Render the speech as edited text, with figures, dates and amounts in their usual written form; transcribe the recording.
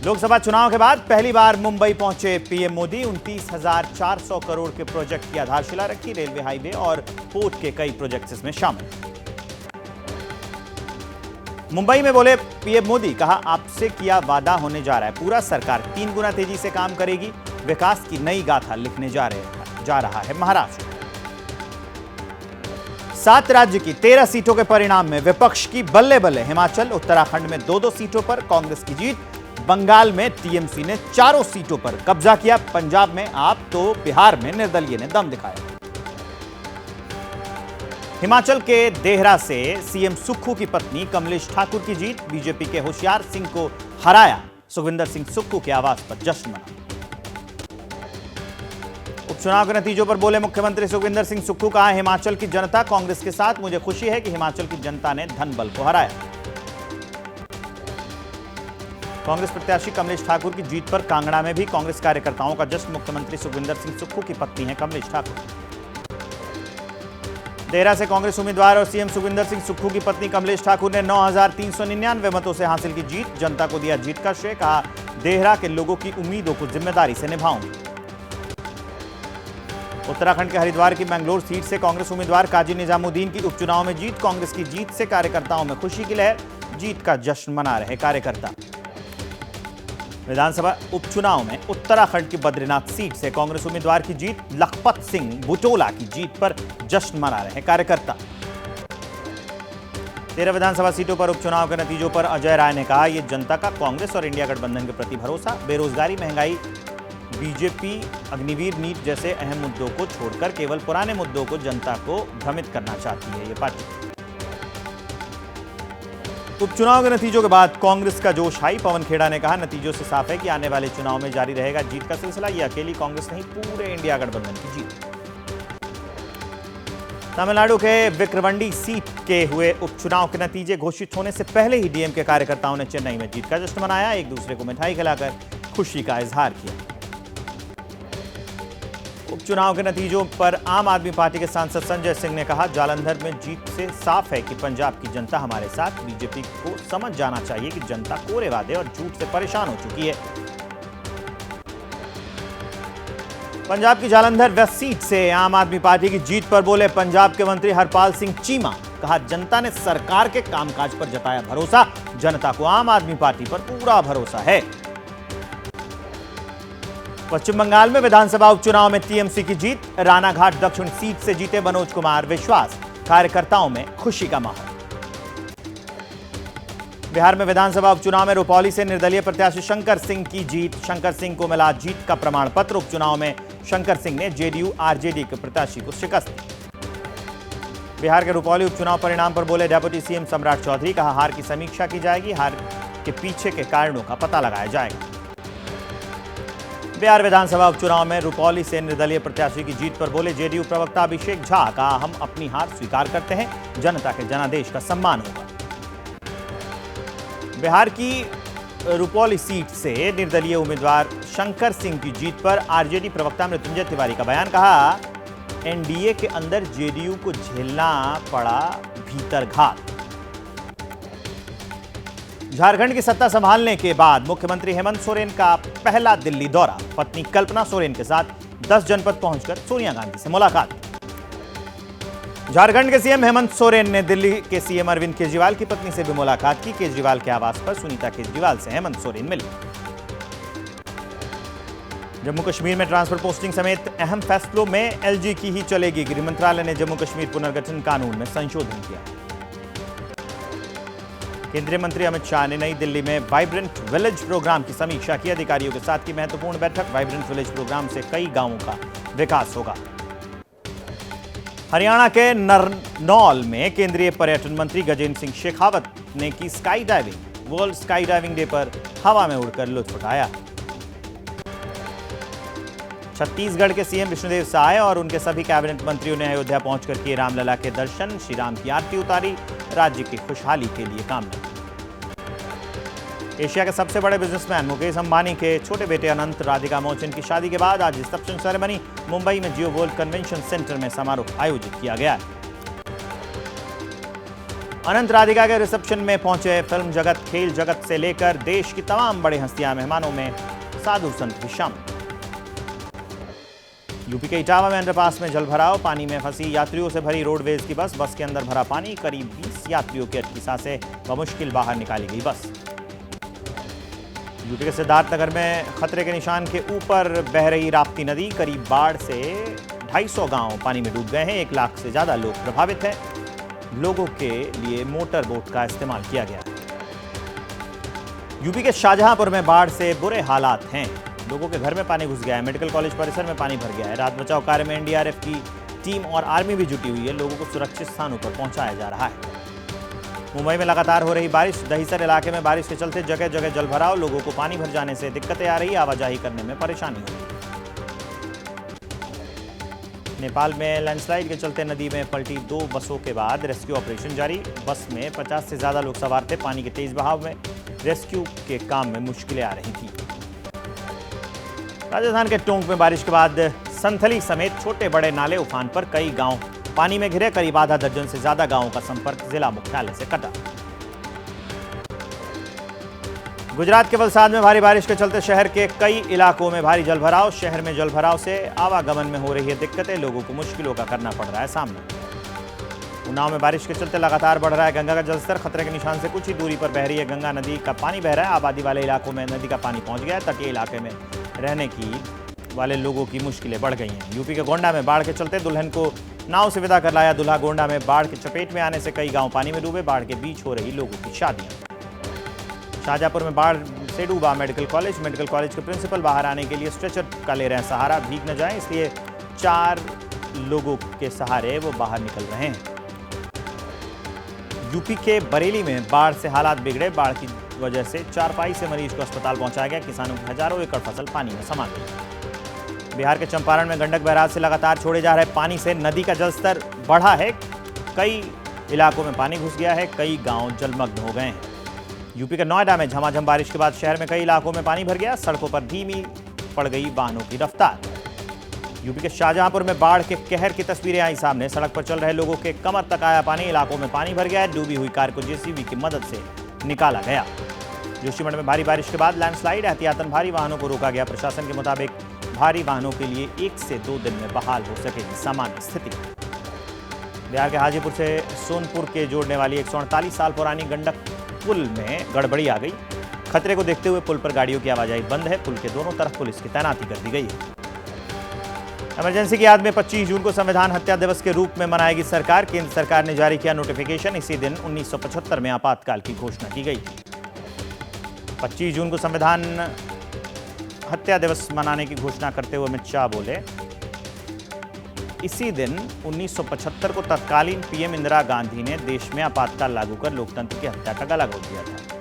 लोकसभा चुनाव के बाद पहली बार मुंबई पहुंचे पीएम मोदी। 29,400 करोड़ के प्रोजेक्ट की आधारशिला रखी। रेलवे, हाईवे और पोर्ट के कई प्रोजेक्ट्स इसमें शामिल। मुंबई में बोले पीएम मोदी, कहा आपसे किया वादा होने जा रहा है पूरा। सरकार 3 गुना तेजी से काम करेगी। विकास की नई गाथा लिखने जा रहा है महाराष्ट्र। 7 राज्य की 13 सीटों के परिणाम में विपक्ष की बल्ले बल्ले। हिमाचल, उत्तराखंड में 2-2 सीटों पर कांग्रेस की जीत। बंगाल में टीएमसी ने 4 सीटों पर कब्जा किया। पंजाब में आप तो बिहार में निर्दलीय ने दम दिखाया। हिमाचल के देहरा से सीएम सुक्खू की पत्नी कमलेश ठाकुर की जीत। बीजेपी के होशियार सिंह को हराया। सुखविंदर सिंह सुक्खू के आवास पर जश्न मना। उपचुनाव के नतीजों पर बोले मुख्यमंत्री सुखविंदर सिंह सुक्खू, कहा हिमाचल की जनता कांग्रेस के साथ। मुझे खुशी है कि हिमाचल की जनता ने धनबल को हराया। कांग्रेस प्रत्याशी कमलेश ठाकुर की जीत पर कांगड़ा में भी कांग्रेस कार्यकर्ताओं का जश्न। मुख्यमंत्री सुखविंदर सिंह सुक्खू की पत्नी है कमलेश ठाकुर। देहरा से कांग्रेस उम्मीदवार और सीएम सुखविंदर सिंह सुक्खू की पत्नी कमलेश ठाकुर ने 9,399 मतों से हासिल की जीत। जनता को दिया जीत का श्रेय। कहा देहरा के लोगों की उम्मीदों को जिम्मेदारी से निभाऊंगी। उत्तराखंड के हरिद्वार की मैंगलोर सीट से कांग्रेस उम्मीदवार काजी निजामुद्दीन की उपचुनाव में जीत। कांग्रेस की जीत से कार्यकर्ताओं में खुशी की लहर। जीत का जश्न मना रहे कार्यकर्ता। विधानसभा उपचुनाव में उत्तराखंड की बद्रीनाथ सीट से कांग्रेस उम्मीदवार की जीत। लखपत सिंह बुटोला की जीत पर जश्न मना रहे कार्यकर्ता। 13 विधानसभा सीटों पर उपचुनाव के नतीजों पर अजय राय ने कहा, यह जनता का कांग्रेस और इंडिया गठबंधन के प्रति भरोसा। बेरोजगारी, महंगाई, बीजेपी अग्निवीर नीति जैसे अहम मुद्दों को छोड़कर केवल पुराने मुद्दों को जनता को भ्रमित करना चाहती है ये पार्टी। उपचुनाव के नतीजों के बाद कांग्रेस का जोश हाई। पवन खेड़ा ने कहा, नतीजों से साफ है कि आने वाले चुनाव में जारी रहेगा जीत का सिलसिला। यह अकेली कांग्रेस नहीं, पूरे इंडिया गठबंधन की जीत। तमिलनाडु के विक्रवंडी सीट के हुए उपचुनाव के नतीजे घोषित होने से पहले ही डीएमके कार्यकर्ताओं ने चेन्नई में जीत का जश्न मनाया। एक दूसरे को मिठाई खिलाकर खुशी का इजहार किया। उपचुनाव के नतीजों पर आम आदमी पार्टी के सांसद संजय सिंह ने कहा, जालंधर में जीत से साफ है कि पंजाब की जनता हमारे साथ। बीजेपी को समझ जाना चाहिए कि जनता कोरे वादे और झूठ से परेशान हो चुकी है। पंजाब की जालंधर वेस्ट सीट से आम आदमी पार्टी की जीत पर बोले पंजाब के मंत्री हरपाल सिंह चीमा। कहा, जनता ने सरकार के कामकाज पर जताया भरोसा। जनता को आम आदमी पार्टी पर पूरा भरोसा है। पश्चिम बंगाल में विधानसभा उपचुनाव में टीएमसी की जीत। रानाघाट दक्षिण सीट से जीते मनोज कुमार विश्वास। कार्यकर्ताओं में खुशी का माहौल। बिहार में विधानसभा उपचुनाव में रुपौली से निर्दलीय प्रत्याशी शंकर सिंह की जीत। शंकर सिंह को मिला जीत का प्रमाण पत्र। उपचुनाव में शंकर सिंह ने जेडीयू आरजेडी के प्रत्याशी को शिकस्त दी। बिहार के रुपौली उपचुनाव परिणाम पर बोले डेप्यूटी सीएम सम्राट चौधरी। कहा, हार की समीक्षा की जाएगी। हार के पीछे के कारणों का पता लगाया जाएगा। बिहार विधानसभा उपचुनाव में रुपौली से निर्दलीय प्रत्याशी की जीत पर बोले जेडीयू प्रवक्ता अभिषेक झा। कहा, हम अपनी हार स्वीकार करते हैं। जनता के जनादेश का सम्मान होगा। बिहार की रुपौली सीट से निर्दलीय उम्मीदवार शंकर सिंह की जीत पर आरजेडी प्रवक्ता मृत्युंजय तिवारी का बयान। कहा, एनडीए के अंदर जेडीयू को झेलना पड़ा भीतरघात। झारखंड की सत्ता संभालने के बाद मुख्यमंत्री हेमंत सोरेन का पहला दिल्ली दौरा। पत्नी कल्पना सोरेन के साथ 10 जनपद पहुंचकर सोनिया गांधी से मुलाकात। झारखंड के सीएम हेमंत सोरेन ने दिल्ली के सीएम अरविंद केजरीवाल की पत्नी से भी मुलाकात की। केजरीवाल के आवास पर सुनीता केजरीवाल से हेमंत सोरेन मिले। जम्मू कश्मीर में ट्रांसफर पोस्टिंग समेत अहम फैसलों में एलजी की ही चलेगी। गृह मंत्रालय ने जम्मू कश्मीर पुनर्गठन कानून में संशोधन किया। केंद्रीय मंत्री अमित शाह ने नई दिल्ली में वाइब्रेंट विलेज प्रोग्राम की समीक्षा की। अधिकारियों के साथ की महत्वपूर्ण बैठक। वाइब्रेंट विलेज प्रोग्राम से कई गांवों का विकास होगा। हरियाणा के नरनौल में केंद्रीय पर्यटन मंत्री गजेंद्र सिंह शेखावत ने की sky diving. World sky diving day पर हवा में उड़कर लुत्फ उठाया। छत्तीसगढ़ के सीएम विष्णुदेव साय और उनके सभी कैबिनेट मंत्रियों ने अयोध्या पहुंचकर किए रामलला के दर्शन। श्री राम की आरती उतारी। राज्य की खुशहाली के लिए कामना। एशिया के सबसे बड़े बिजनेसमैन मुकेश अंबानी के छोटे बेटे अनंत राधिका मोचन की शादी के बाद आज रिसेप्शन सेरेमनी मुंबई में जियो वर्ल्ड कन्वेंशन सेंटर में समारोह आयोजित किया गया। अनंत राधिका के रिसेप्शन में पहुंचे फिल्म जगत, खेल जगत से लेकर देश की तमाम बड़ी हस्तियां। मेहमानों में साधु संत भी शामिल। यूपी के इटावा में अंडरपास में जलभराव, पानी में फंसी यात्रियों से भरी रोडवेज की बस के अंदर भरा पानी, करीब 20 यात्रियों की अटकी सांसें, बमुश्किल बाहर निकाली गई बस। यूपी के सिद्धार्थनगर में खतरे के निशान के ऊपर बह रही राप्ती नदी, करीब बाढ़ से 250 गांव पानी में डूब गए हैं। 1 लाख से ज्यादा लोग प्रभावित हैं। लोगों के लिए मोटर बोट का इस्तेमाल किया गया है। यूपी के शाहजहांपुर में बाढ़ से बुरे हालात हैं। लोगों के घर में पानी घुस गया है। मेडिकल कॉलेज परिसर में पानी भर गया है। राहत बचाव कार्य में एनडीआरएफ की टीम और आर्मी भी जुटी हुई है। लोगों को सुरक्षित स्थानों पर पहुंचाया जा रहा है। मुंबई में लगातार हो रही बारिश, दहिसर इलाके में बारिश के चलते जगह जगह जलभराव। लोगों को पानी भर जाने से दिक्कतें आ रही, आवाजाही करने में परेशानी हो रही। नेपाल में लैंडस्लाइड के चलते नदी में पलटी 2 बसों के बाद रेस्क्यू ऑपरेशन जारी। बस में 50 से ज्यादा लोग सवार थे। पानी के तेज बहाव में रेस्क्यू के काम में मुश्किलें आ रही थी। राजस्थान के टोंक में बारिश के बाद संथली समेत छोटे बड़े नाले उफान पर, कई गांव पानी में घिरे। करीब आधा दर्जन से ज्यादा गांवों का संपर्क जिला मुख्यालय से कटा। गुजरात के वलसाड में भारी बारिश के चलते शहर के कई इलाकों में भारी जलभराव। शहर में जलभराव से आवागमन में हो रही है दिक्कतें। लोगों को मुश्किलों का करना पड़ रहा है सामना। उन्नाव में बारिश के चलते लगातार बढ़ रहा है गंगा का जलस्तर। खतरे के निशान से कुछ ही दूरी पर बह रही है गंगा। नदी का पानी बह रहा है। आबादी वाले इलाकों में नदी का पानी पहुंच गया है। तटीय इलाके में रहने की वाले लोगों की मुश्किलें बढ़ गई हैं। यूपी के गोंडा में बाढ़ के चलते दुल्हन को नाव से विदा कर लाया दूल्हा। गोंडा में बाढ़ की चपेट में आने से कई गांव पानी में डूबे। बाढ़ के बीच हो रही लोगों की शादियां। शाहजहांपुर में बाढ़ से डूबा मेडिकल कॉलेज। मेडिकल कॉलेज के प्रिंसिपल बाहर आने के लिए स्ट्रेचर का ले रहे हैं सहारा। भीग न जाए इसलिए 4 लोगों के सहारे वो बाहर निकल रहे हैं। यूपी के बरेली में बाढ़ से हालात बिगड़े। बाढ़ की वजह से चारपाई से मरीज को अस्पताल पहुंचाया गया। किसानों की हजारों एकड़ फसल पानी में समा गई। बिहार के चंपारण में गंडक बैराज से लगातार छोड़े जा रहे पानी से नदी का जलस्तर बढ़ा है। कई इलाकों में पानी घुस गया है। कई गांव जलमग्न हो गए हैं। यूपी के नोएडा में झमाझम बारिश के बाद शहर में कई इलाकों में पानी भर गया। सड़कों पर धीमी पड़ गई वाहनों की रफ्तार। यूपी के शाहजहांपुर में बाढ़ के कहर की तस्वीरें आई सामने। सड़क पर चल रहे लोगों के कमर तक आया पानी। इलाकों में पानी भर गया है। डूबी हुई कार को जेसीबी की मदद से निकाला गया। जोशीमठ में भारी बारिश के बाद लैंडस्लाइड, एहतियातन भारी वाहनों को रोका गया। प्रशासन के मुताबिक भारी वाहनों के लिए 1 से 2 दिन में बहाल हो सकेगी सामान्य स्थिति। बिहार के हाजीपुर से सोनपुर के जोड़ने वाली 148 साल पुरानी गंडक पुल में गड़बड़ी आ गई। खतरे को देखते हुए पुल पर गाड़ियों की आवाजाही बंद है। पुल के दोनों तरफ पुलिस की तैनाती कर दी गई है। इमरजेंसी की याद में 25 जून को संविधान हत्या दिवस के रूप में मनाएगी सरकार। केंद्र सरकार ने जारी किया नोटिफिकेशन। इसी दिन 1975 में आपातकाल की घोषणा की गई। 25 जून को संविधान हत्या दिवस मनाने की घोषणा करते हुए अमित शाह बोले, इसी दिन 1975 को तत्कालीन पीएम इंदिरा गांधी ने देश में आपातकाल लागू कर लोकतंत्र की हत्या का गला घोट दिया था।